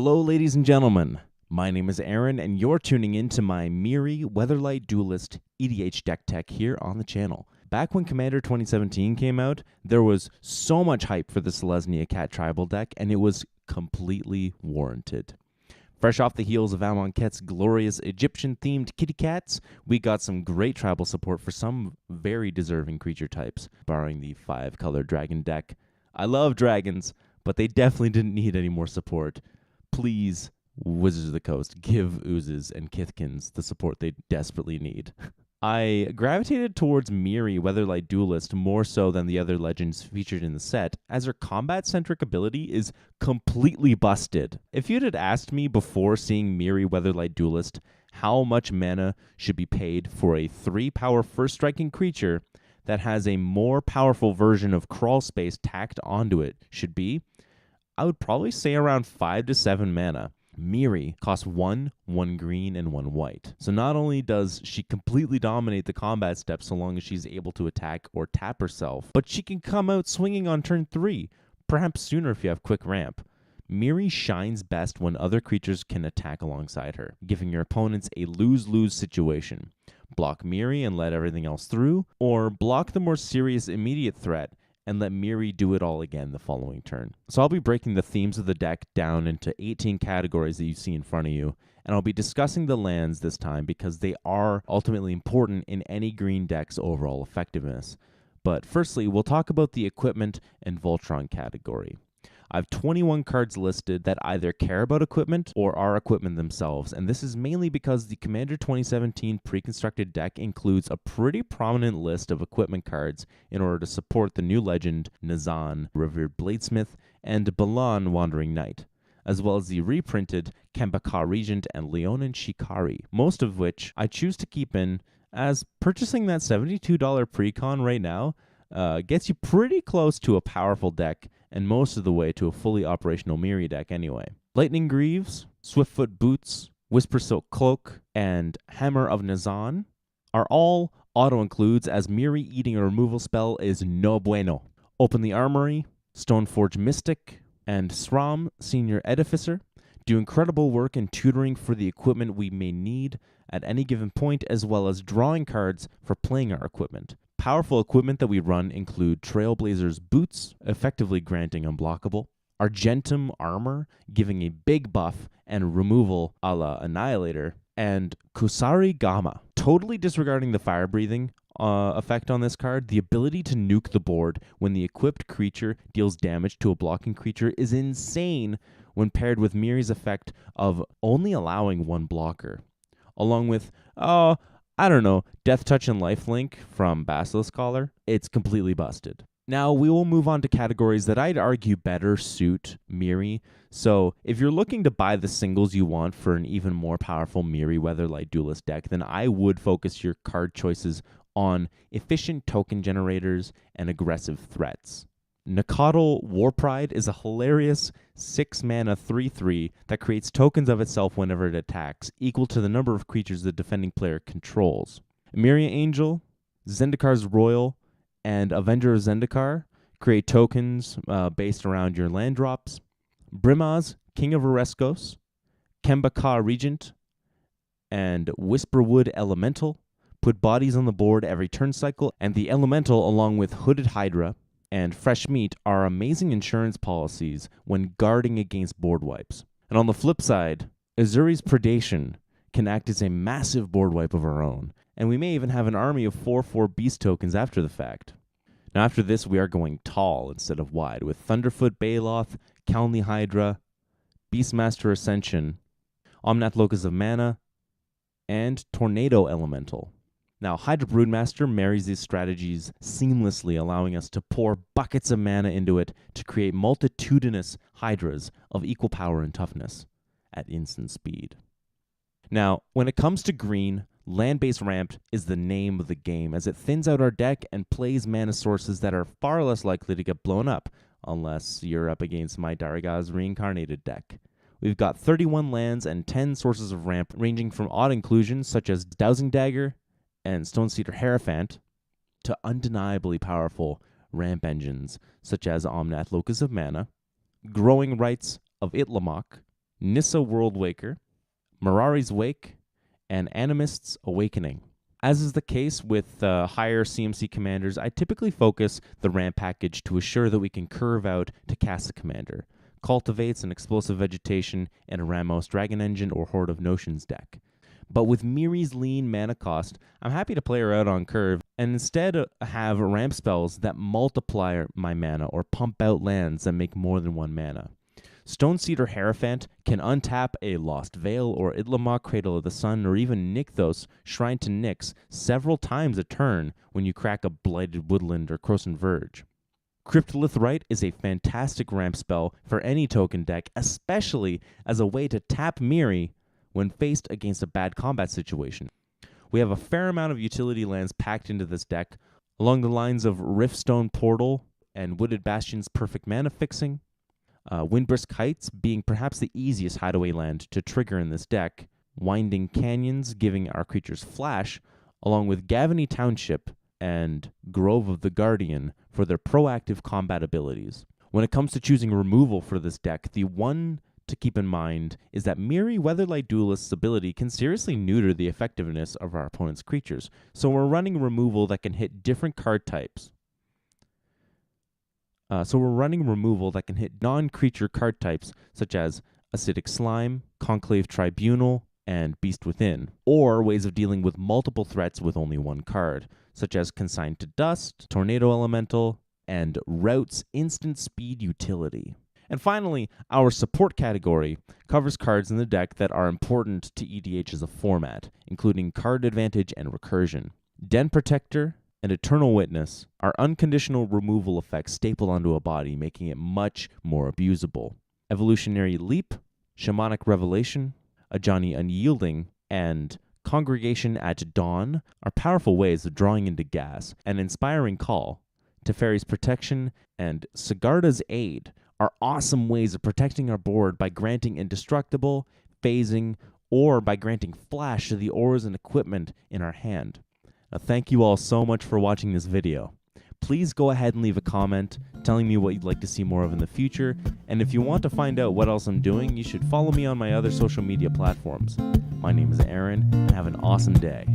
Hello, ladies and gentlemen. My name is Aaron, and you're tuning in to my Mirri Weatherlight Duelist EDH Decktech here on the channel. Back when Commander 2017 came out, there was so much hype for the Selesnya Cat tribal deck, and it was completely warranted. Fresh off the heels of Amonkhet's glorious Egyptian-themed kitty cats, we got some great tribal support for some very deserving creature types, barring the 5-color dragon deck. I love dragons, but they definitely didn't need any more support. Please, Wizards of the Coast, give Oozes and Kithkins the support they desperately need. I gravitated towards Mirri Weatherlight Duelist more so than the other legends featured in the set, as her combat-centric ability is completely busted. If you had asked me before seeing Mirri Weatherlight Duelist how much mana should be paid for a 3-power first-striking creature that has a more powerful version of Crawl Space tacked onto it should be, I would probably say around 5 to 7 mana. Mirri costs 1 green, and 1 white. So not only does she completely dominate the combat steps so long as she's able to attack or tap herself, but she can come out swinging on turn 3, perhaps sooner if you have quick ramp. Mirri shines best when other creatures can attack alongside her, giving your opponents a lose-lose situation. Block Mirri and let everything else through, or block the more serious immediate threat and let Mirri do it all again the following turn. So I'll be breaking the themes of the deck down into 18 categories that you see in front of you, and I'll be discussing the lands this time because they are ultimately important in any green deck's overall effectiveness. But firstly, we'll talk about the equipment and Voltron category. I have 21 cards listed that either care about equipment or are equipment themselves, and this is mainly because the Commander 2017 pre-constructed deck includes a pretty prominent list of equipment cards in order to support the new legend Nazan, Revered Bladesmith, and Balan Wandering Knight, as well as the reprinted Kembaka Regent and Leonin Shikari, most of which I choose to keep in, as purchasing that $72 pre-con right now gets you pretty close to a powerful deck, and most of the way to a fully operational Mirri deck anyway. Lightning Greaves, Swiftfoot Boots, Whisper Silk Cloak, and Hammer of Nazan are all auto-includes, as Mirri eating a removal spell is no bueno. Open the Armory, Stoneforge Mystic, and Sram, Senior Edificer, do incredible work in tutoring for the equipment we may need at any given point, as well as drawing cards for playing our equipment. Powerful equipment that we run include Trailblazer's Boots, effectively granting unblockable, Argentum Armor, giving a big buff and removal a la Annihilator, and Kusari Gamma, totally disregarding the fire-breathing effect on this card. The ability to nuke the board when the equipped creature deals damage to a blocking creature is insane when paired with Mirri's effect of only allowing 1 blocker, along with, Death Touch and Lifelink from Basilisk Collar. It's completely busted. Now, we will move on to categories that I'd argue better suit Mirri. So, if you're looking to buy the singles you want for an even more powerful Mirri Weatherlight Duelist deck, then I would focus your card choices on efficient token generators and aggressive threats. Nakatl Warpride is a hilarious 6-mana 3/3 that creates tokens of itself whenever it attacks, equal to the number of creatures the defending player controls. Mirri Angel, Zendikar's Royal, and Avenger of Zendikar create tokens based around your land drops. Brimaz, King of Oreskos, Kembaka Regent, and Whisperwood Elemental put bodies on the board every turn cycle, and the Elemental, along with Hooded Hydra and Fresh Meat, are amazing insurance policies when guarding against board wipes. And on the flip side, Azuri's Predation can act as a massive board wipe of her own, and we may even have an army of 4/4 beast tokens after the fact. Now after this, we are going tall instead of wide, with Thunderfoot Baloth, Kalni Hydra, Beastmaster Ascension, Omnath Locus of Mana, and Tornado Elemental. Now, Hydra Broodmaster marries these strategies seamlessly, allowing us to pour buckets of mana into it to create multitudinous Hydras of equal power and toughness at instant speed. Now, when it comes to green, land-based ramped is the name of the game, as it thins out our deck and plays mana sources that are far less likely to get blown up, unless you're up against my Daraga's Reincarnated deck. We've got 31 lands and 10 sources of ramp, ranging from odd inclusions such as Dowsing Dagger and Stonecedar Hierophant, to undeniably powerful ramp engines such as Omnath Locus of Mana, Growing Rights of Itlamok, Nissa Worldwaker, Mirari's Wake, and Animist's Awakening. As is the case with higher CMC commanders, I typically focus the ramp package to assure that we can curve out to cast a commander, cultivates an explosive vegetation, and a Ramos Dragon Engine or Horde of Notions deck. But with Mirri's lean mana cost, I'm happy to play her out on curve and instead have ramp spells that multiply my mana or pump out lands that make more than 1 mana. Stonecedar Hierophant can untap a Lost Veil or Idlamok Cradle of the Sun or even Nykthos Shrine to Nyx several times a turn when you crack a Blighted Woodland or Croson Verge. Cryptolith Rite is a fantastic ramp spell for any token deck, especially as a way to tap Mirri when faced against a bad combat situation. We have a fair amount of utility lands packed into this deck, along the lines of Riftstone Portal and Wooded Bastion's perfect mana fixing, Windbrisk Heights being perhaps the easiest hideaway land to trigger in this deck, Winding Canyons giving our creatures flash, along with Gavany Township and Grove of the Guardian for their proactive combat abilities. When it comes to choosing removal for this deck, the one to keep in mind is that Mirri Weatherlight Duelist's ability can seriously neuter the effectiveness of our opponent's creatures, so we're running removal that can hit different card types. Non-creature card types such as Acidic Slime, Conclave Tribunal, and Beast Within, or ways of dealing with multiple threats with only 1 card, such as Consigned to Dust, Tornado Elemental, and Rout's Instant Speed utility. And finally, our support category covers cards in the deck that are important to EDH as a format, including Card Advantage and Recursion. Den Protector and Eternal Witness are unconditional removal effects stapled onto a body, making it much more abusable. Evolutionary Leap, Shamanic Revelation, Ajani Unyielding, and Congregation at Dawn are powerful ways of drawing into gas. An Inspiring Call, Teferi's Protection, and Sigarda's Aid are awesome ways of protecting our board by granting indestructible, phasing, or by granting flash to the auras and equipment in our hand. Now, thank you all so much for watching this video. Please go ahead and leave a comment telling me what you'd like to see more of in the future, and if you want to find out what else I'm doing, you should follow me on my other social media platforms. My name is Aaron, and have an awesome day.